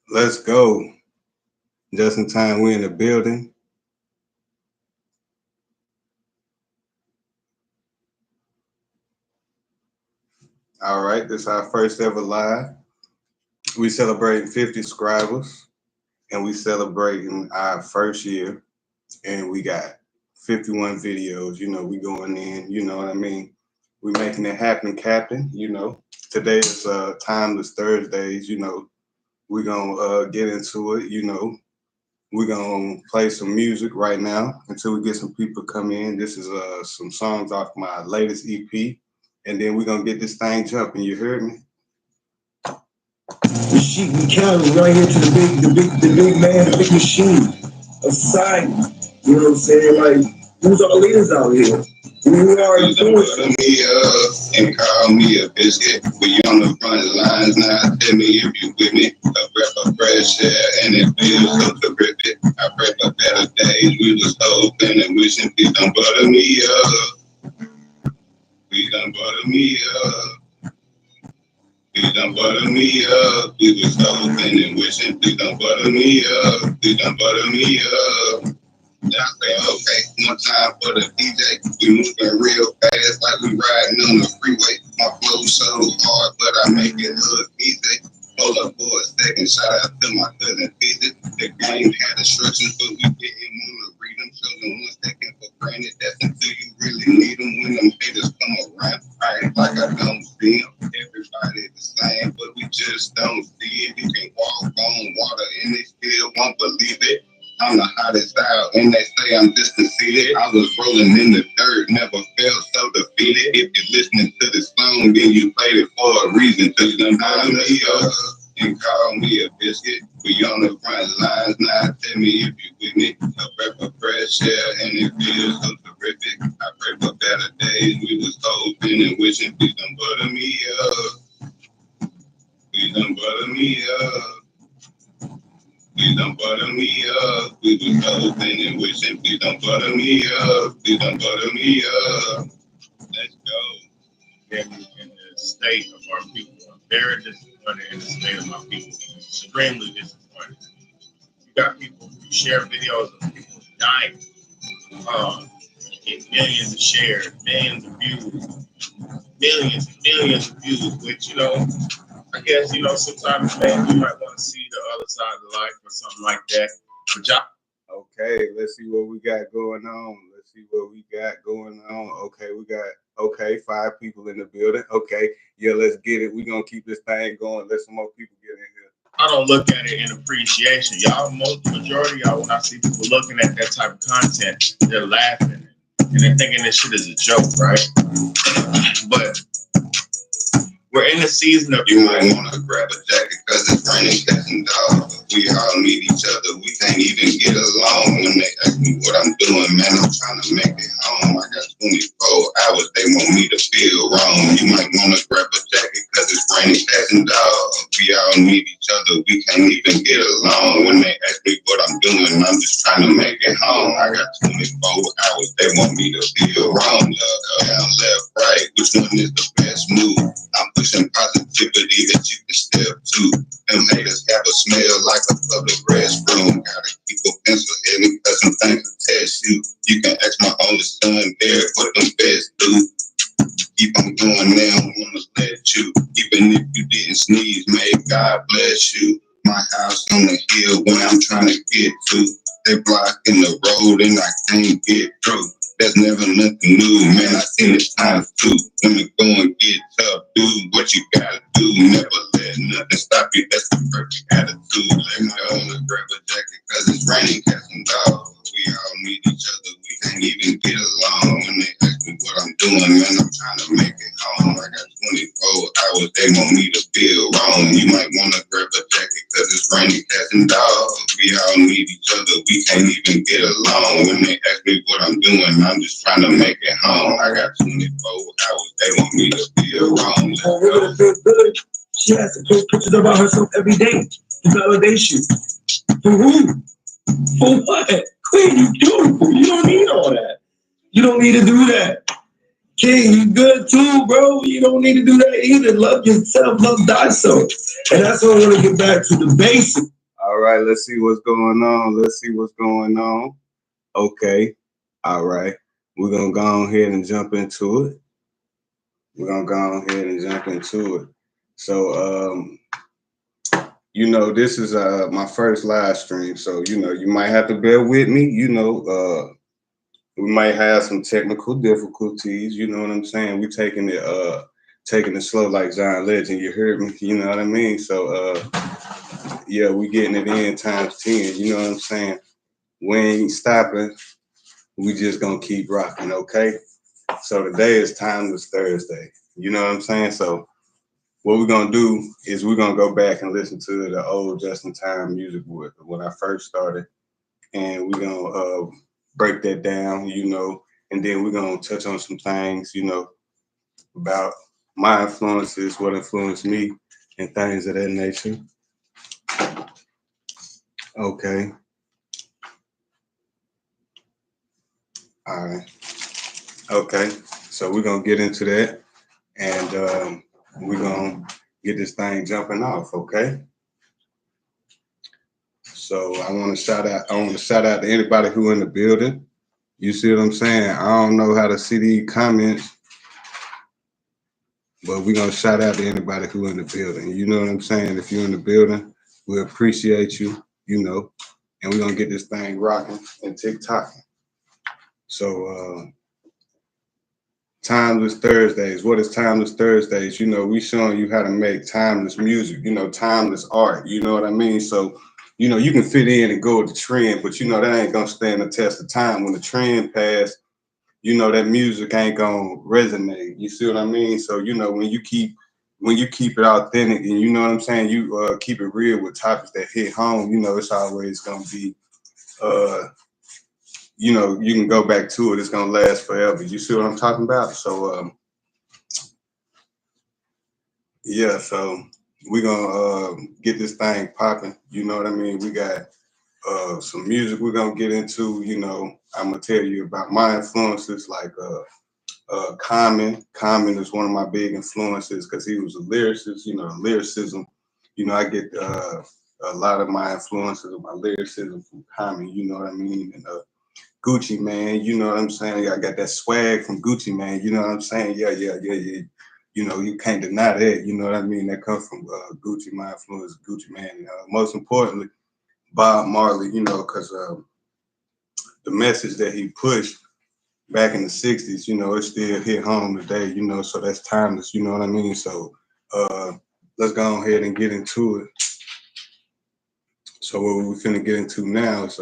Let's go. Just in time, we're in the building. All right, this is our first ever live. We celebrating 50 subscribers, and we celebrating our first year, and we got 51 videos. You know, we going in. You know what I mean? We making it happen, Captain. You know, today is Tymeless Thursdays. You know, we gonna get into it. You know, we're gonna play some music right now until we get some people come in. This is some songs off my latest EP, and then we're gonna get this thing jumping. You heard me? The sheep we counted right here to the big man, the big machine of society. You know what I'm saying? Like, who's our leaders out here? Who are influencers? Me and call me a biscuit. We on the front lines now. Tell me if you with me. A breath of fresh air and it feels so terrific. I pray for better days. We was hoping and wishing. Please don't butter me up. Please don't butter me up. Please don't butter me up. We was hoping and wishing. Please don't butter me up. Please don't butter me up. I say, okay, one time for the DJ. We moving real fast like we riding on the freeway. My flow so hard, but I make it look easy. Hold up for a second, shout out to my cousin Fizzy. The game had instructions, but we didn't want to read them. Show them 1 second for granted. That's until you really need them. When them haters come around, I act like I don't see them. Everybody the same, but we just don't see it. You can walk on water and they still won't believe it. I'm the hottest out, and they say I'm just conceited. I was rolling in the dirt, never felt so defeated. If you're listening to this song, then you played it for a reason. Cause you done bought me up and call me a biscuit. We on the front lines now. Tell me if you with me. A breath of fresh air, and it feels so terrific. I pray for better days. We was hoping and wishing. Please don't butter me up. Please don't butter me up. Please don't butter me up. We was hoping and wishing. Please don't butter me up. Please don't butter me up. Let's go. In the state of our people. I'm very disappointed in the state of my people. Extremely disappointed. You got people who share videos of people dying. Get millions of shares, millions of views, millions and millions of views, which, you know, I guess, you know, sometimes, man, you might want to see the other side of life or something like that. But y'all. Okay, let's see what we got going on. Let's see what we got going on. Okay, we got 5 people in the building. Okay, yeah, let's get it. We're gonna keep this thing going. Let some more people get in here. I don't look at it in appreciation. Y'all, majority of y'all, when I see people looking at that type of content, they're laughing and they're thinking this shit is a joke, right? But we're in the season of you might want to grab a jacket because it's raining cats and dogs. We all need each other. We can't even get along. When they ask me what I'm doing, man, I'm trying to make it home. I got 24 hours. They want me to feel wrong. You might want to grab a jacket because it's raining cats and dogs. We all need each other. We can't even get along. When they ask me what I'm doing, I'm just trying to make it home. I got 24 hours. They want me to feel wrong. Up, down, left, right. Which one is the best move? I'm pushing positivity that you can step to. Them haters have a smell like a public restroom. Gotta keep a pencil heavy because some things will test you. You can ask my oldest son there what them best do. Keep on going, they don't wanna let you. Even if you didn't sneeze, may God bless you. My house on the hill where I'm trying to get to. They blocking the road and I can't get through. There's never nothing new, man. I seen it times too. When the going get tough, do what you gotta do. Never let nothing stop you. That's the perfect attitude. Let me go and grab a jacket, cause it's raining cats and dogs. We all need each other. We can't even get along. When they ask me what I'm doing, man, I'm trying to make it home. I got 24 hours. They want me to feel wrong. You might wanna grab a jacket, cause it's raining cats and dogs. We all need each other. We can't even get along. When they ask me what I'm doing, I'm just trying to make it home. I got 24 hours. They want me to feel wrong. To feel good, she has to post pictures about herself every day for validation. For who? For what? Queen, you beautiful. You don't need all that. You don't need to do that. King, you good too, bro. You don't need to do that either. Love yourself. Love thyself. And that's what I want to get back to the basic. All right, let's see what's going on. Let's see what's going on. Okay. All right. We're gonna go on ahead and jump into it. We're gonna go on ahead and jump into it. So this is my first live stream. So, you might have to bear with me, we might have some technical difficulties, you know what I'm saying? We taking it slow like John Legend, you heard me, you know what I mean? So yeah, we getting it in times 10, you know what I'm saying? We ain't stopping. We just gonna keep rocking, okay? So today is Tymeless Thursday. You know what I'm saying? So what we're gonna do is we're gonna go back and listen to the old Just in Time music when I first started, and we're gonna break that down, and then we're gonna touch on some things, about my influences, what influenced me, and things of that nature. Okay. All right. Okay. So we're gonna get into that, and we're gonna get this thing jumping off. Okay. So I want to shout out. I want to shout out to anybody who in the building. You see what I'm saying? I don't know how to see these comments, but we're gonna shout out to anybody who in the building. You know what I'm saying? If you're in the building, we appreciate you. And we're gonna get this thing rocking and tick-tocking. So Timeless Thursdays. What is Timeless Thursdays? We showing you how to make timeless music, timeless art. You know what I mean? So, you can fit in and go with the trend, but that ain't gonna stand the test of time. When the trend pass, that music ain't gonna resonate. You see what I mean? So, when you keep it authentic and you know what I'm saying, you keep it real with topics that hit home, it's always gonna be you can go back to it. It's gonna last forever. You see what I'm talking about? So yeah, so we're gonna get this thing popping. You know what I mean? We got some music we're gonna get into. I'm gonna tell you about my influences, like Common. Common is one of my big influences because he was a lyricist. Lyricism. I get a lot of my influences of my lyricism from Common. You know what I mean? And Gucci Man, you know what I'm saying? I got that swag from Gucci Man, you know what I'm saying? Yeah. You can't deny that, you know what I mean? That comes from Gucci, my influence, Gucci Man. And, most importantly, Bob Marley, because the message that he pushed back in the 60s, it still hit home today, so that's timeless, you know what I mean? So let's go ahead and get into it. So what we're finna get into now is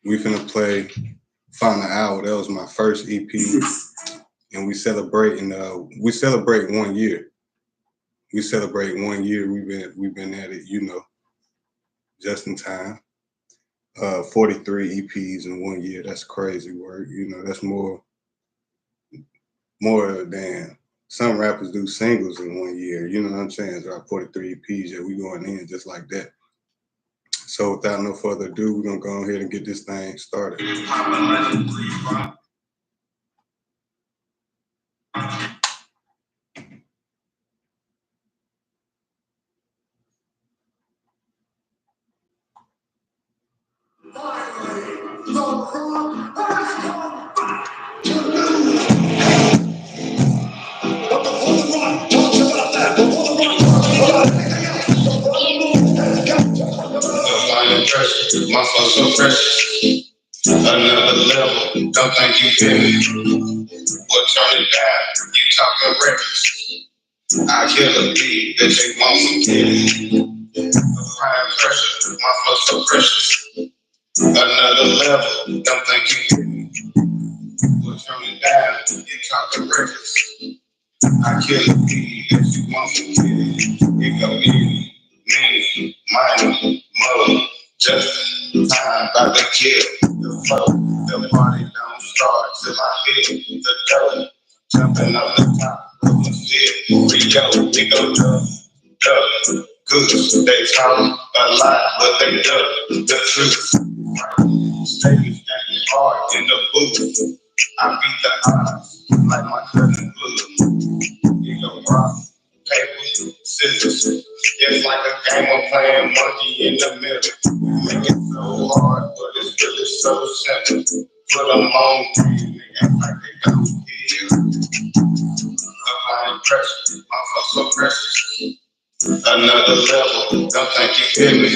we finna play Final Hour. That was my first EP, and we celebrate 1 year. We celebrate 1 year. We've been at it, just in time. 43 EPs in 1 year. That's crazy work. That's more than some rappers do singles in 1 year. You know what I'm saying? Drop 43 EPs. Yeah, we going in just like that. So without no further ado, we're gonna go ahead and get this thing started. My flow so precious. Another level. Don't think you feel me. What turn it down? You talking reckless. I kill a beat that they want some kidding. Applying pressure. My flow so precious. Another level. Don't think you feel me. What turn it down? You talking reckless. I kill a beat that you want some kidding. It go easy. Many, money, more, just time about to kill the flow. The party don't start till I hit the dough. Jumping off the top of the field, Rio, we go dub, good. They talk a lot, but they dub the truth. Stage that hard in the booth. I beat the odds like my cousin Blue. You go rock, paper, scissors. It's like a game of playing monkey in the middle. Make it so hard, but it's really so simple. Put them on green, nigga, like they go here. Applying pressure, my fuck so precious. Another level, don't think you hear me.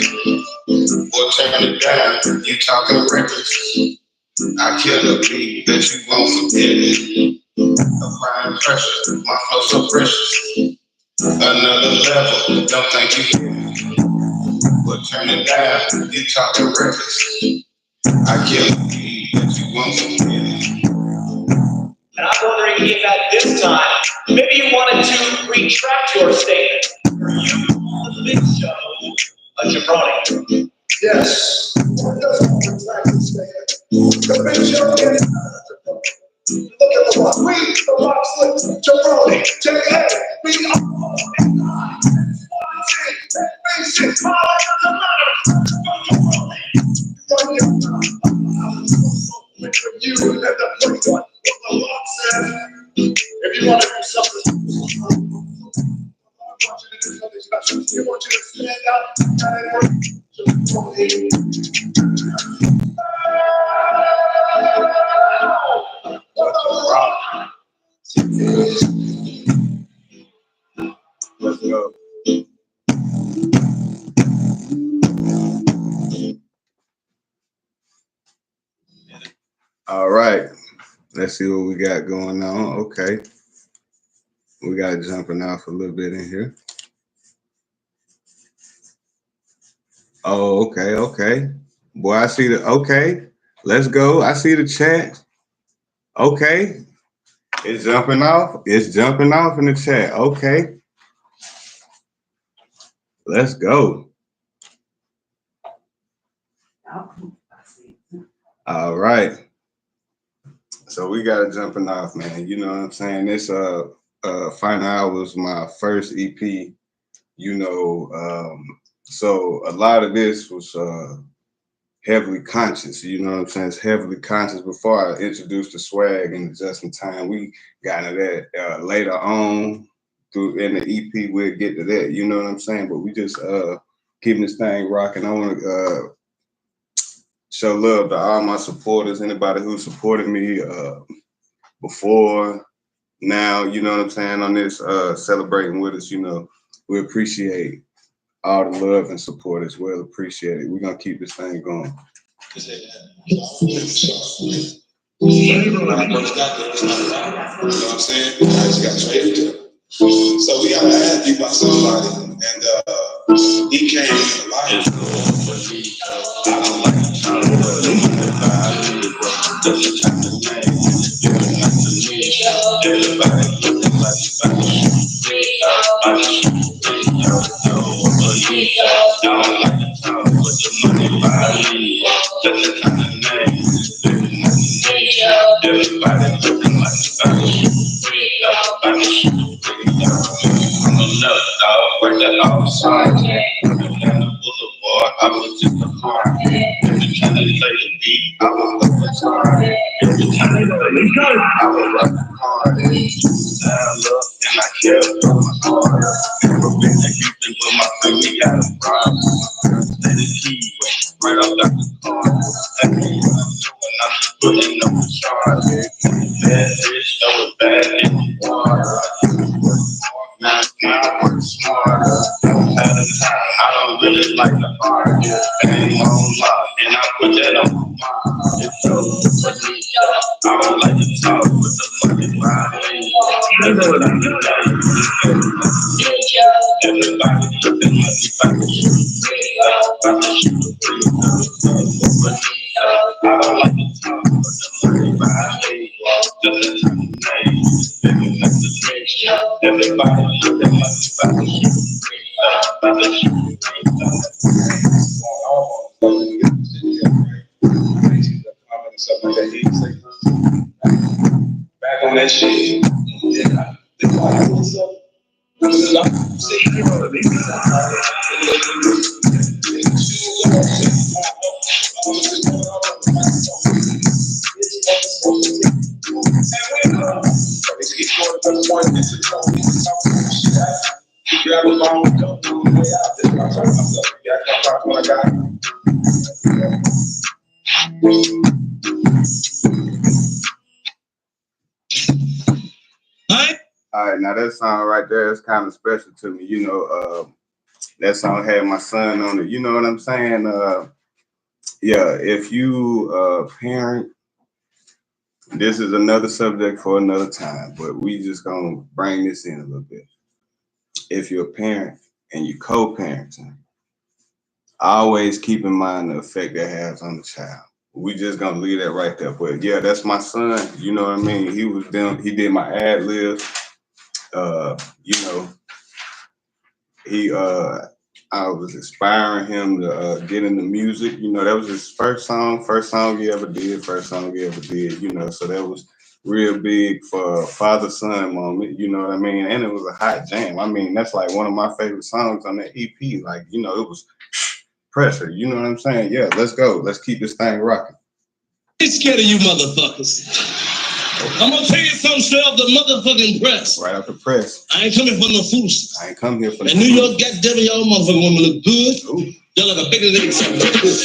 Boy, turn it down, you talking reckless. I kill a beat that you won't forget it. Applying pressure, my flow so precious. Another level, don't think you hear me. But turn it down, you talking reckless. I kill a beat that you won't forget it. And I'm wondering if at this time, maybe you wanted to retract your statement. Are you on the big show, a jabroni? Yes. The big show is look at the rock. We, the rock slip, jabroni, J.A. We all basic. You and the point what the Lord said. If you want to do something, I want you to do something special. He wants you to stand up Let's go. All right. Let's see what we got going on. Okay. We got jumping off a little bit in here. Oh, okay, okay. Boy, I see the, okay. Let's go. I see the chat. Okay. It's jumping off. It's jumping off in the chat. Okay. Let's go. All right. So we got it jumping off, man. You know what I'm saying? This Final Hour was my first EP, you know. So a lot of this was heavily conscious, you know what I'm saying? It's heavily conscious. Before I introduced the swag and Just in Time, we got into that later on through in the EP. We'll get to that, you know what I'm saying? But we just keeping this thing rocking. I want to show love to all my supporters, anybody who supported me before, now, you know what I'm saying, on this celebrating with us, you know. We appreciate all the love and support as well. Appreciate it. We're gonna keep this thing going. When I first got there, it's not around. You know what I'm saying? I just got traded to them. So we gotta ask you about somebody, and he came alive. I don't like the time, I was just a car. Every time they play the beat, I was up the car. Every time they play the beat, I was up the car. I love and I care for my heart. Never been to Houston, but my family got a problem. Stay the key, right off the car. That means I'm doing, I'm just putting up the charge. Bad bitch, that was bad in the water. Now I work smarter. At the time, I don't really like the art. Ain't on lock, and I put that on my mind. It's so funny. I don't like to talk with the fucking violin. Everybody looking like you back to shoot. Back to shoot the free. I don't like to talk with the fucking violin. Just a time name. Living like the fish. Everybody looking like you back to shoot the free. Back to shoot the back on that shit. Yeah. Grab a phone, don't do it. This is my turn. Yeah, I talk what I got. All right, now that song right there is kind of special to me. You know, that song had my son on it. You know what I'm saying? Yeah, if you parent, this is another subject for another time, but we just gonna bring this in a little bit. If you're a parent and you co-parenting, always keep in mind the effect that has on the child. We just gonna leave that right there. But yeah, that's my son. You know what I mean? He did my ad libs. You know, he I was inspiring him to get into music. You know, that was his first song he ever did, you know, so that was real big for a father-son moment, you know what I mean? And it was a hot jam. I mean, that's like one of my favorite songs on that EP. Like, you know, it was pressure, you know what I'm saying? Yeah, let's go. Let's keep this thing rocking. I'm scared of you motherfuckers. I'm gonna tell you something straight off the motherfucking press. Right off the press. I ain't coming for no fools. I ain't come here for the New York, goddamn y'all motherfucking women look good. Ooh. Y'all like a bigger leg something. Look good.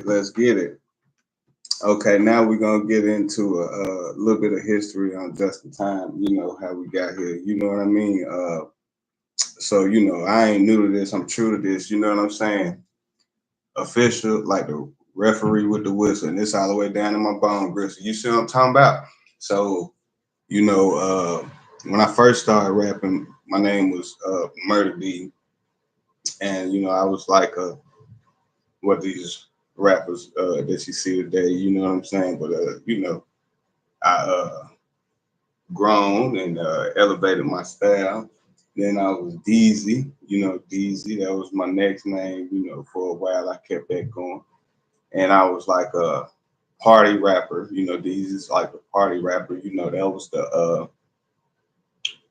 Let's get it. Okay, now we're gonna get into a little bit of history on Just in Time. You know how we got here. You know what I mean? So you know, I ain't new to this. I'm true to this. You know what I'm saying? Official, like the referee with the whistle, and it's all the way down in my bone gristle. You see what I'm talking about? So, you know, when I first started rapping, my name was Murder B, and you know, I was like what these rappers that you see today, you know what I'm saying? But you know, I grown and elevated my style. Then I was Deezy, you know, Deezy, that was my next name, you know, for a while I kept that going. And I was like a party rapper, you know, Deezy's like a party rapper, you know, that was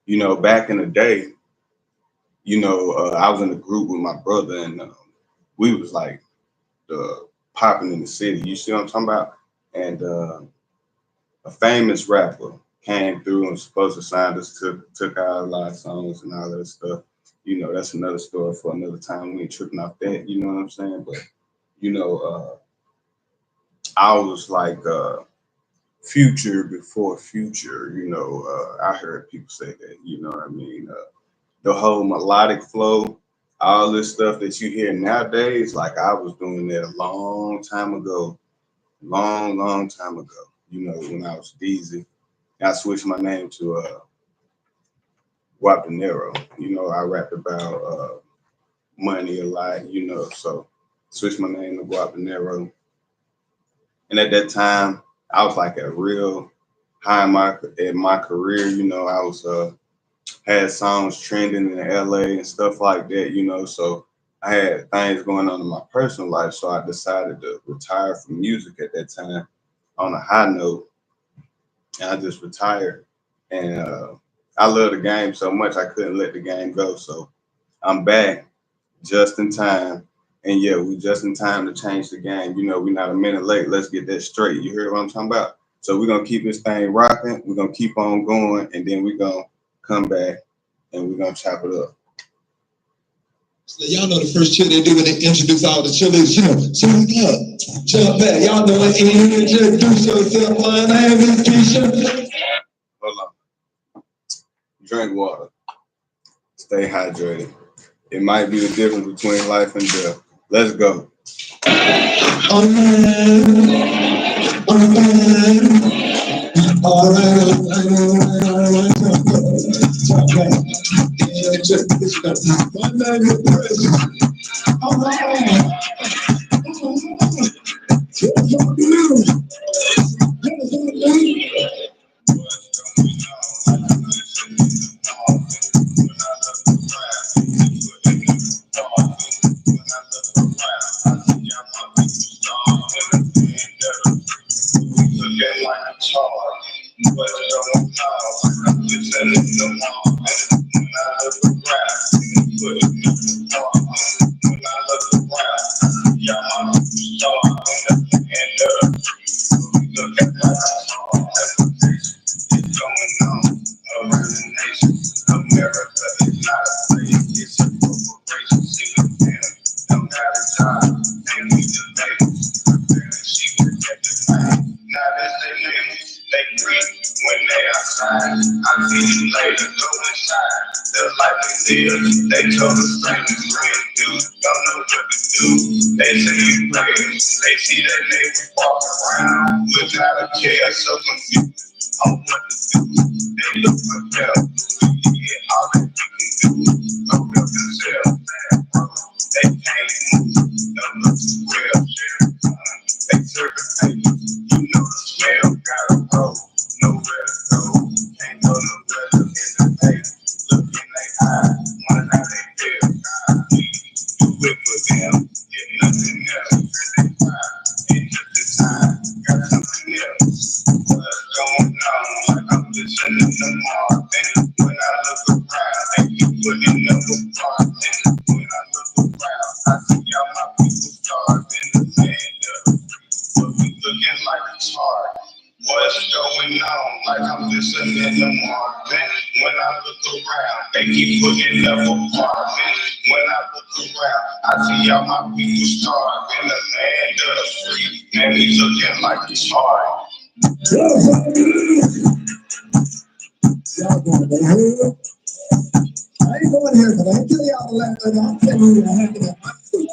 you know, back in the day, you know, I was in a group with my brother, and we was like popping in the city. You see what I'm talking about? And a famous rapper came through and was supposed to sign us, took our live songs and all that stuff. You know, that's another story for another time. We ain't tripping off that. You know what I'm saying? But you know, I was like future before future. You know, I heard people say that. You know what I mean? The whole melodic flow, all this stuff that you hear nowadays, like I was doing that a long time ago, long time ago. You know, when I was Deezy, I switched my name to Guapanero. You know, I rapped about money a lot. You know, so switched my name to Guapanero. And at that time, I was like at a real high in my career. You know, I was had songs trending in LA and stuff like that, you know. So I had things going on in my personal life. So I decided to retire from music at that time on a high note. And I just retired. And I love the game so much I couldn't let the game go. So I'm back just in time. And yeah, we just in time to change the game. You know, we're not a minute late. Let's get that straight. You hear what I'm talking about? So we're gonna keep this thing rocking. We're gonna keep on going, and then we're gonna come back and we're gonna chop it up. So y'all know the first shit they do when they introduce all the chillers, you know, jump up, jump back. Y'all know it. Introduce yourself. My name is Keisha. Hold on. Drink water. Stay hydrated. It might be the difference between life and death. Let's go. All They told us like the brand new, don't know what to do. They say you play, they see that nigga walk around without a care, so confused on what to do. They look for help, yeah, all that we can do. Go help themselves, man, bro. They can't move, don't look too well. They serve the papers, you know the smell, gotta roll, nowhere to go, can't go nowhere, look in the paper, look in their eyes, wonder how they feel. We do it for them, if nothing else, they cry, ain't just the time, got something else. What's going on? Like I'm listening to Martin. When I look around, they keep putting up a party. When I look around, I see all my people starving the land up. But we looking like it's hard. What's going on? Like I'm listening to Martin. When I look around, they keep putting up a party. When I look around, I see all my people starving the land of the free. Man, we looking like it's hard. Y'all going to hell? I ain't going here, but I ain't tell y'all the last thing I'm telling you what happened at my school.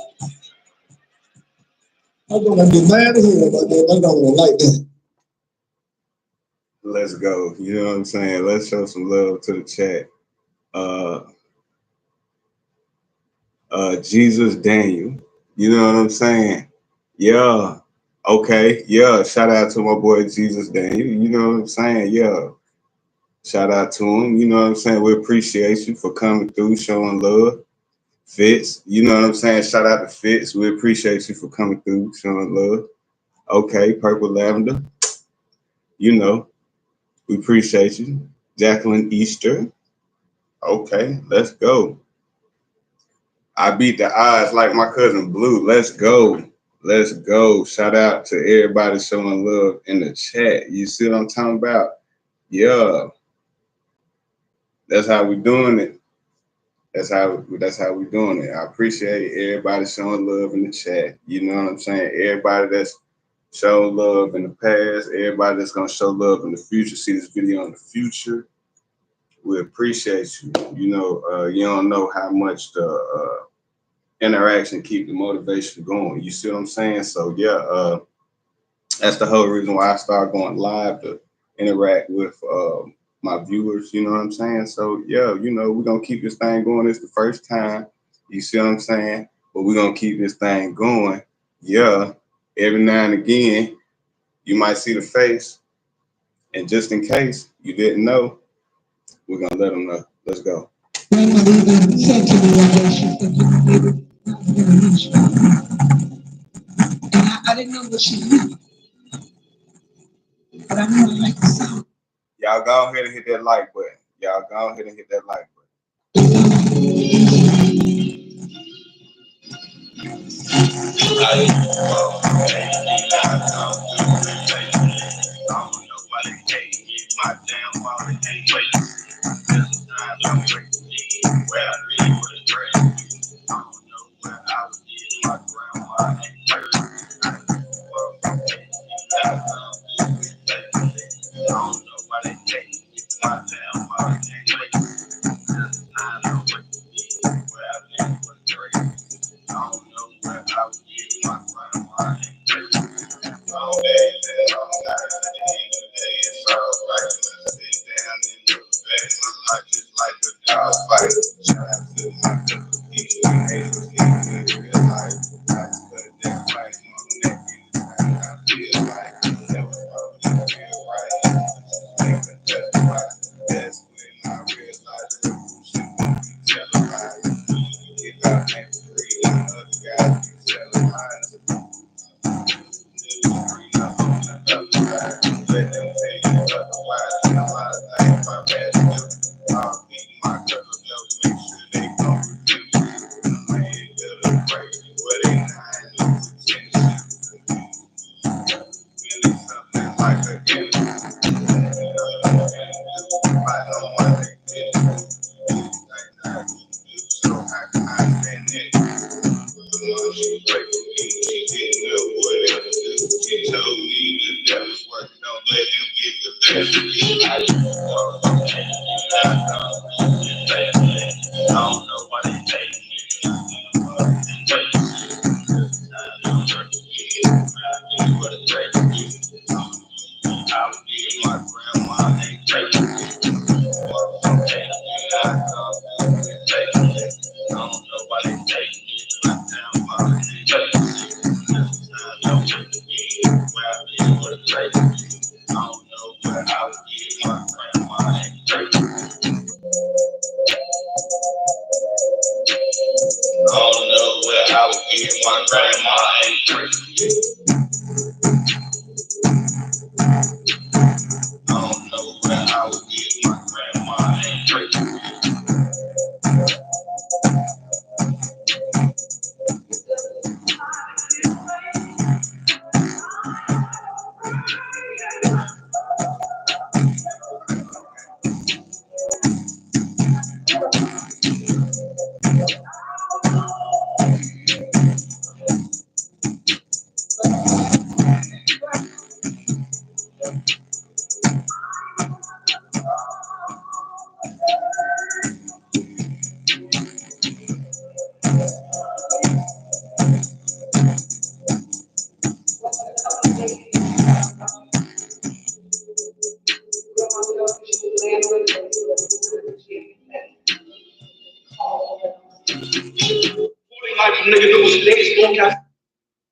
I'm gonna get mad as hell about that. I'm gonna like that. Let's go. You know what I'm saying? Let's show some love to the chat. Jesus Daniel. You know what I'm saying? Yeah. Okay. Yeah. Shout out to my boy Jesus Daniel. You know what I'm saying? Yeah. Shout out to him. You know what I'm saying? We appreciate you for coming through, showing love. Fitz, you know what I'm saying? Shout out to Fitz. We appreciate you for coming through, showing love. Okay, Purple Lavender. You know, we appreciate you. Jacqueline Easter. Okay, let's go. I beat the odds like my cousin Blue. Let's go. Let's go. Shout out to everybody showing love in the chat. You see what I'm talking about? Yeah, that's how we doing it. That's how we doing it. I appreciate everybody showing love in the chat. You know what I'm saying? Everybody that's showed love in the past, everybody that's gonna show love in the future, see this video in the future. We appreciate you. You don't know how much the interaction keep the motivation going. You see what I'm saying? So yeah, that's the whole reason why I started going live to interact with my viewers. You know what I'm saying? So yeah, we're gonna keep this thing going. It's the first time. You see what I'm saying? But we're gonna keep this thing going. Yeah. Every now and again, you might see the face, and just in case you didn't know, we're gonna let them know. Let's go. Grandmother even said to me one day, she said, baby, I'm gonna need you. And I didn't know what she meant, but I knew I liked the sound. Y'all go ahead and hit that like button. Y'all go ahead and hit that like button.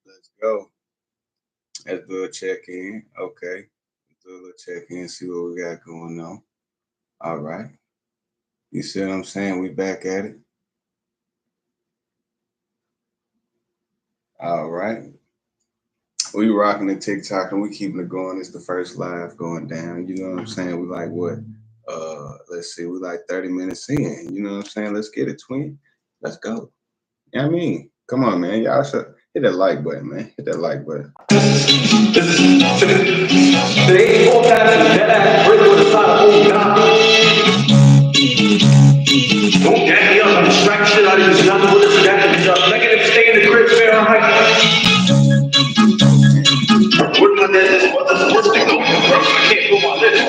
Let's go. Let's do a check-in. Okay. Let's do a little check-in, see what we got going on. All right. You see what I'm saying? We back at it. All right. We rocking the TikTok and we keeping it going. It's the first live going down. You know what I'm saying? We like what? Let's see, we like 30 minutes in. You know what I'm saying? Let's get it, twin. Let's go. You know what I mean? Come on, man. Y'all should hit that like button, man. Hit that like button. The 84 times dead ass break with a side of old God. Don't get me up, I'm distracted shit out of this nothing with this jacket. Negative stay in the crib, Fahrenheit. What my dad is, what the worst thing going on, bro? I can't feel my lips.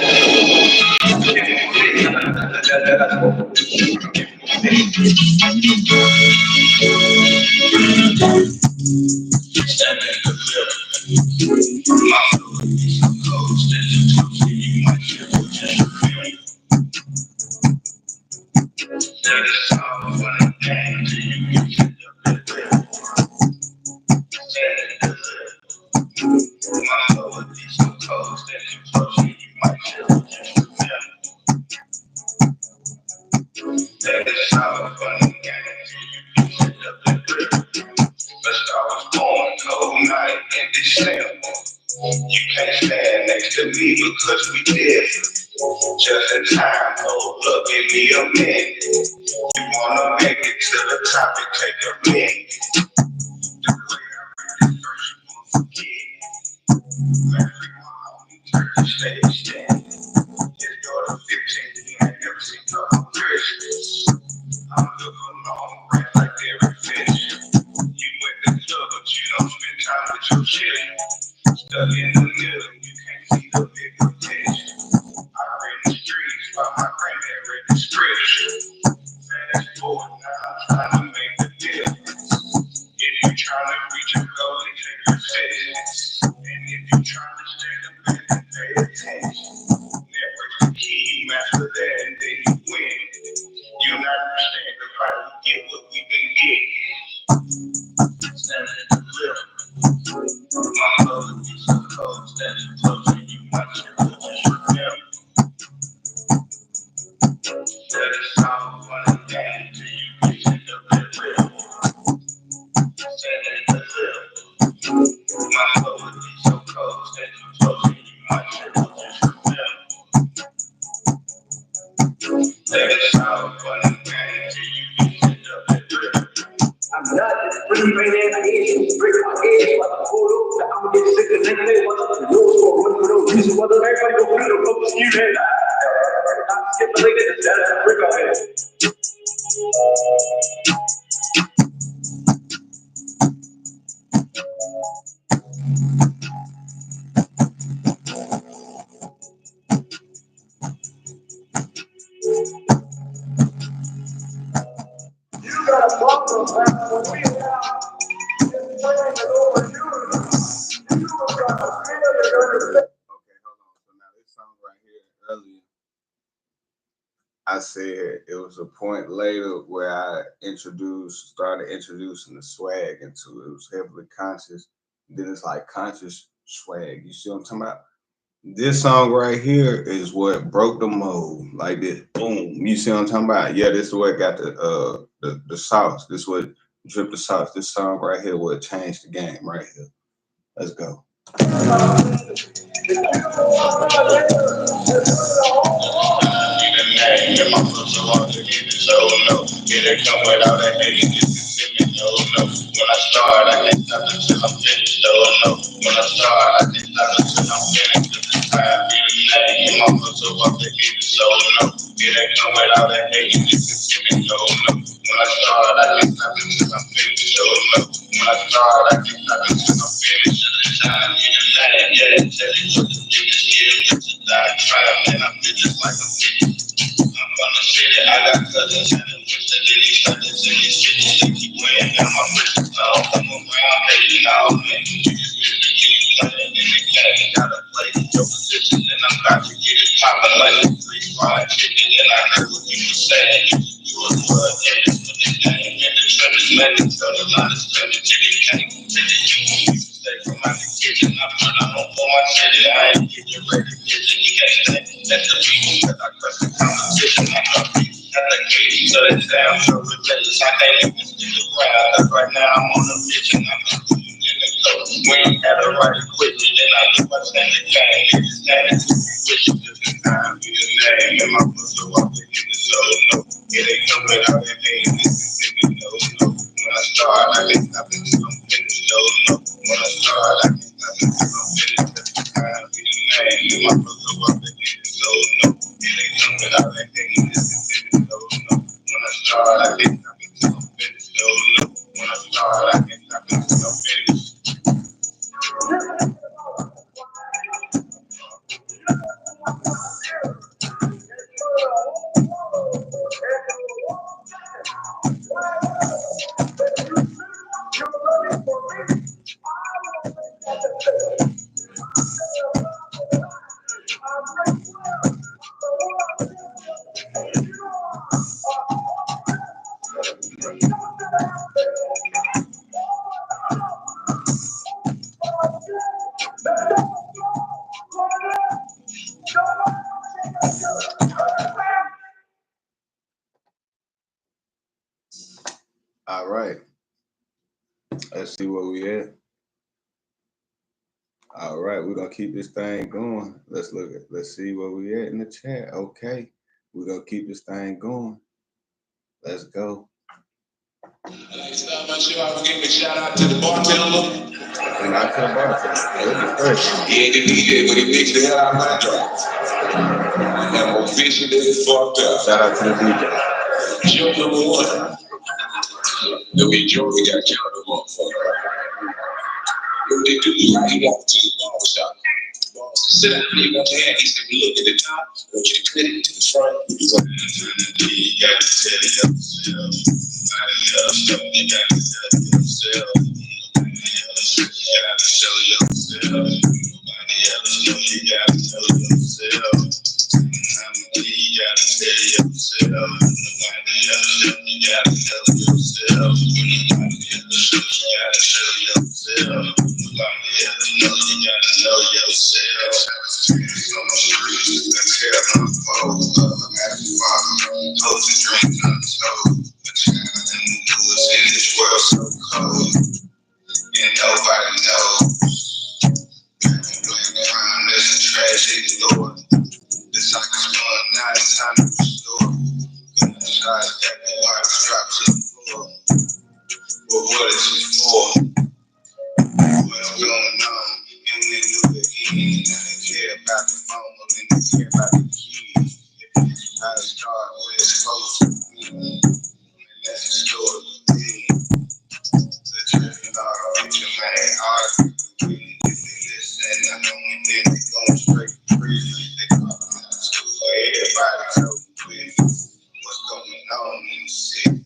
You can't stand next to me because we did. Just in time, hold up, give me a minute. You wanna make it to the top and take a minute. The way I read it first, you won't forget. Every mom, turkey stage stand. His daughter 15, you ain't never seen her on Christmas. I'm looking long, ran like every fish. You went to club, but you don't spend time with your children. Stuck in the middle, you can't see the bigger picture. I ran the streets while my granddad read the scripture. Fast forward now, I'm trying to make the difference. If you trying to reach your goal, then take persistence. And if you trying to stay the best, then pay attention. Network's the key, master that, and then you win. You not understand the fight, we get what we been getting. Standing in the middle. My love is so cold, standing close to you, my children just remember. That is how fun and game till you get to the middle. Standing in the middle. My love is so cold, standing close to you, my children just remember. That is how fun and game till you get to the middle. I'm not just free right there. I need you to break my head. I'm gonna get sick of next day. Rules for one for no reason. Whether everybody go through the public you head. I'm stipulated to that break my head. You got a problem, man. When we have plans over you, you are gonna feel you're gonna. Okay, hold on. So now this song right here earlier, I said it was a point later where I started introducing the swag into it. It was heavily conscious. Then it's like conscious swag. You see what I'm talking about? This song right here is what broke the mold. Like this, boom. You see what I'm talking about? Yeah, this is what got the sauce. This is what dripped the sauce. This song right here what changed the game right here. Let's go. And my foot so hard to get it, so no. It ain't come without a hate, you can see me, no, no. When I start, I can't stop until I'm finished, so no. When I start, I can't stop until I'm finished, cause it's time for the name. And my foot so hard to get it, so no. It ain't come without a hate, you can see me, no, no. When I start, I can't stop until I'm finished, so no. When I start, I can't stop until I'm finished, cause it's time for the name. Yeah, tell you what the biggest year is to die trying, and I'm just like I'm finished. I'm from the city, I got cousins and the witch that did these cousins in these cities. They keep weighing down my bridges, so I'm around hating all man. You just get to keep playing in the game. Gotta play your position, and I'm about to get it poppin' like a 3-5 chicken. And I heard what you were saying. You was blood in it, but the game in the trenches, man. It's got a lot of strength. You can't take it, you stay from out the kitchen. I put on for my city, I ain't getting ready to get it. You can't stay, that's the reason that I crush the competition. I'm not the key, so it's down, so ridiculous. I can't even stick around, cause right now I'm on a mission. I'm not putting in the coat. We ain't had a right to quit it, then I knew I stand the game. Niggas standing to be with you, cause time be the name. And my muscle walking in the soul, no. It ain't no without that name, this is in the no, no. When I start, I can't stop until I'm finished, no, no. When I start, I can't stop until I'm finished. Every time be the name. And my muscle walking in the soul, no. It ain't no without that name, this is in the no, no. When I start, I can't stop until I'm finished, no, no. When I start, I can't stop until I'm finished. All right. Let's see where we at. All right, we're gonna keep this thing going. Let's see where we at in the chat. Okay. We're gonna keep this thing going. Let's go. Next time I show, I will give a shout out to the bartender. And I to the bartender. He ain't the DJ, but he mixed the hell out of my drops. I'm officially fucked up. Shout out to the DJ. Joke number one. There'll be Joe, we got counted the motherfucker. What they do, he got to the barbershop. Sit down, you got your hand. He said, we look at the top, I want you to click it to the front. You got to tell yourself. You got to tell yourself. You got to show yourself. Nobody else know you got to know yourself. You got to tell yourself. Nobody else know you got to know yourself. Nobody else know you got to show yourself. Nobody else know you got to know yourself. On the streets, I tell my folks, hopes and dreams untold. A child who was in this world so cold, and nobody knows. Black crime, there's a tragedy, Lord. The cycle's going now, it's time to restore. Goodness, God, that the water dropped to the floor. But what is it for? What's going on? And we knew the end. Now they care about the phone, but then they care about the kids. I start where it's supposed to be. And that's the story of the thing. The children are with your man, argue with me. If they listen, I know when then they going straight to prison. They call them out of school. Everybody knows what's going on in the city.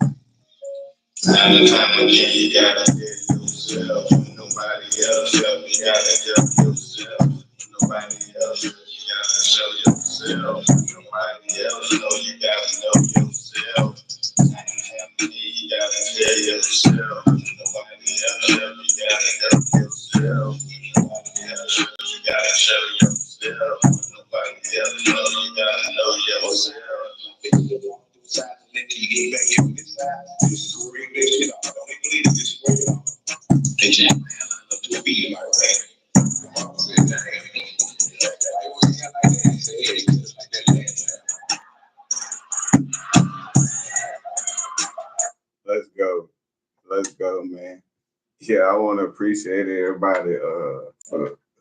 Time and time again, you gotta tell yourself. Nobody else help. You gotta help yourself. Nobody else. You gotta show yourself. Nobody else know you gotta know yourself. Time and time again, you gotta tell yourself. Nobody else help. You gotta help yourself. Nobody else. You gotta show yourself. Nobody else know you gotta know yourself. You get back here with this side. This is where you make shit off. Don't even believe this is where you are. They jam man up to a beat like that. Mama said, damn. I was like that. He said, hey, just like that last time. Let's go. Let's go, man. Yeah, I want to appreciate everybody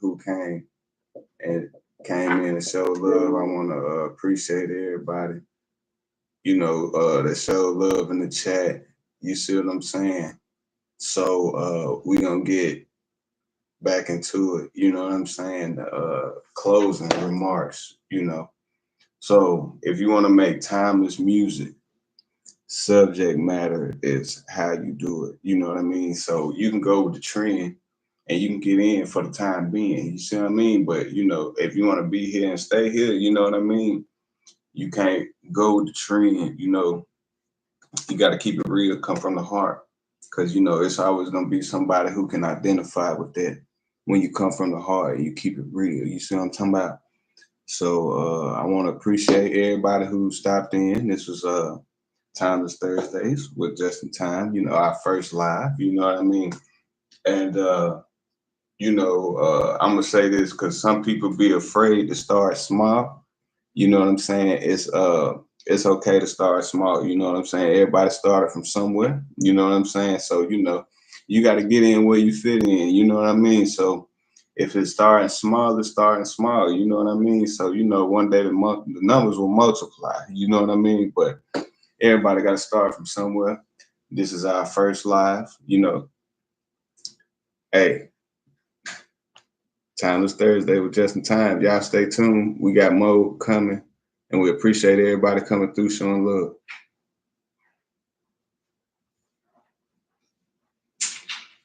who came in and showed love. I want to appreciate everybody, that showed love in the chat. You see what I'm saying? So we gonna get back into it. You know what I'm saying? Closing remarks. So if you want to make timeless music, subject matter is how you do it. You know what I mean? So you can go with the trend and you can get in for the time being. You see what I mean? But if you want to be here and stay here, you know what I mean? You can't go with the trend, you got to keep it real, come from the heart. Because it's always gonna be somebody who can identify with that. When you come from the heart, you keep it real. You see what I'm talking about? So I want to appreciate everybody who stopped in. This was Tymeless Thursdays with Just in Time, our first live, you know what I mean? And, I'm going to say this because some people be afraid to start small You know what I'm saying? It's okay to start small. You know what I'm saying? Everybody started from somewhere. You know what I'm saying? So, you know, you got to get in where you fit in. You know what I mean? So if it's starting small, it's starting small. You know what I mean? So, you know, one day the numbers will multiply. You know what I mean? But everybody got to start from somewhere. This is our first live. You know, hey, Tymeless Thursday with Just in Time. Y'all stay tuned. We got more coming, and we appreciate everybody coming through showing love.